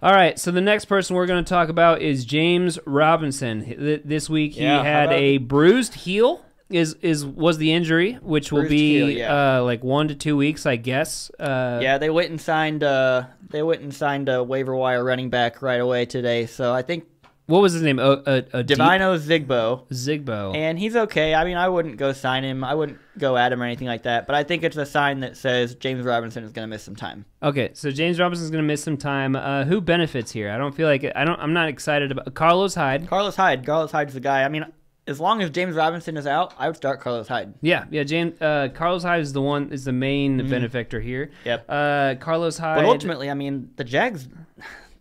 All right, so the next person we're going to talk about is James Robinson. This week he had a bruised heel. Was the injury, which will be like 1 to 2 weeks, I guess. Yeah, they went and signed a waiver wire running back right away today. So I think what was his name? Divino Zigbo. Zigbo. And he's okay. I mean, I wouldn't go sign him. I wouldn't go at him or anything like that. But I think it's a sign that says James Robinson is going to miss some time. Okay, so James Robinson is going to miss some time. Who benefits here? I don't feel like I'm not excited about Carlos Hyde. Carlos Hyde's the guy. I mean, as long as James Robinson is out, I would start Carlos Hyde. Yeah. Carlos Hyde is the main benefactor here. Yep. Carlos Hyde. But ultimately, I mean, the Jags,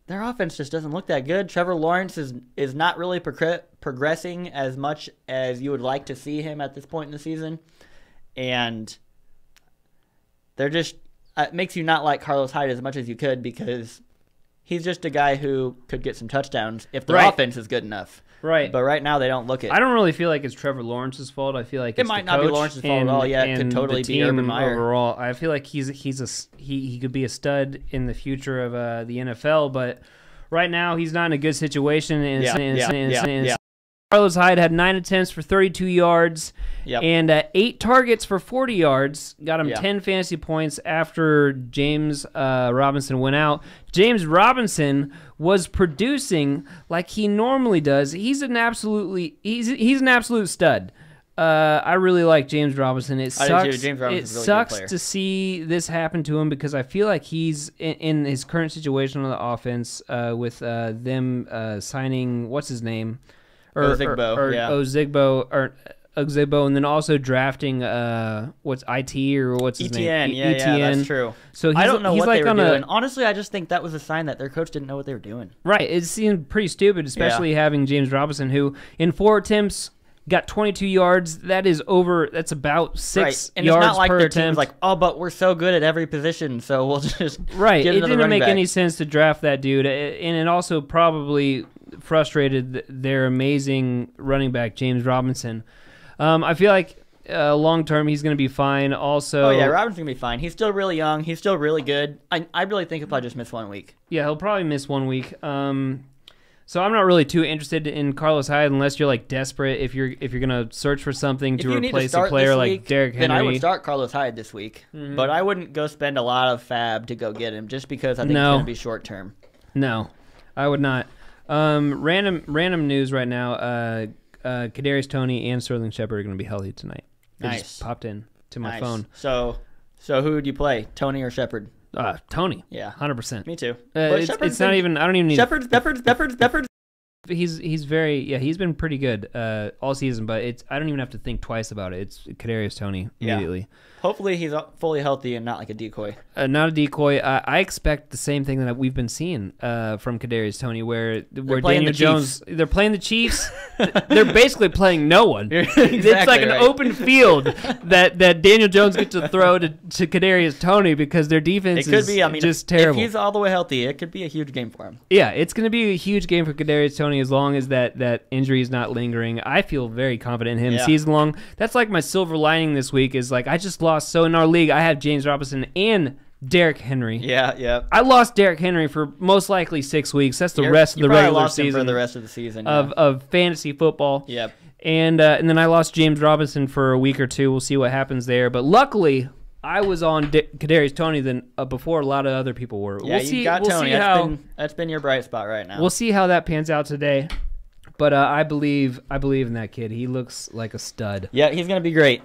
their offense just doesn't look that good. Trevor Lawrence is not really progressing as much as you would like to see him at this point in the season, and they're just it makes you not like Carlos Hyde as much as you could because he's just a guy who could get some touchdowns if the offense is good enough. Right. But right now they don't look it. I don't really feel like it's Trevor Lawrence's fault. I feel like it might not be Lawrence's fault at all. Yeah, it could totally be Urban Meyer. Overall, I feel like he could be a stud in the future of the NFL, but right now he's not in a good situation. Carlos Hyde had 9 attempts for 32 yards and 8 targets for 40 yards. Got him 10 fantasy points after James Robinson went out. James Robinson was producing like he normally does. He's an absolute stud. I really like James Robinson. It sucks to see this happen to him because I feel like he's in his current situation on the offense with them signing what's his name. Ozigbo, and then also drafting what's IT or what's his name? ETN. Yeah, that's true. So I don't know what they were doing. Honestly, I just think that was a sign that their coach didn't know what they were doing. Right. It seemed pretty stupid, especially having James Robinson, who in 4 attempts got 22 yards. That's about 6 yards per attempt. And it's not like their team's like, oh, but we're so good at every position, so we'll just right. Get it didn't make back. any sense to draft that dude, and it also probably frustrated their amazing running back James Robinson. I feel like long term he's going to be fine. Also, Robinson's going to be fine. He's still really young. He's still really good. I really think he'll probably just miss 1 week. Yeah, he'll probably miss 1 week. So I'm not really too interested in Carlos Hyde unless you're like desperate. If you're going to search for something to replace a player like Derrick Henry, then I would start Carlos Hyde this week. Mm-hmm. But I wouldn't go spend a lot of fab to go get him just because I think it's going to be short term. No, I would not. Random news right now. Kadarius Toney and Sterling Shepard are going to be healthy tonight. They just popped in to my phone. So who would you play, Toney or Shepard? Tony. Yeah, 100%. Me too. It's not even. I don't even need. Shepard's. He's very he's been pretty good all season, but I don't even have to think twice about it. It's Kadarius Toney immediately. Yeah. Hopefully he's fully healthy and not like a decoy. Not a decoy. I expect the same thing that we've been seeing from Kadarius Toney, where Daniel Jones. They're playing the Chiefs. They're basically playing no one. It's like an open field that Daniel Jones gets to throw to Kadarius Toney because their defense is just terrible. If he's all the way healthy, it could be a huge game for him. Yeah, it's going to be a huge game for Kadarius Toney as long as that injury is not lingering. I feel very confident in him season long. That's like my silver lining this week is like I just lost. So in our league, I have James Robinson and Derrick Henry. Yeah. I lost Derrick Henry for most likely 6 weeks. That's the rest of the regular season. For the rest of the season of fantasy football. Yep. And then I lost James Robinson for a week or two. We'll see what happens there. But luckily, I was on Kadarius Toney before a lot of other people were. Yeah, you got Toney. That's been your bright spot right now. We'll see how that pans out today. But I believe in that kid. He looks like a stud. Yeah, he's going to be great.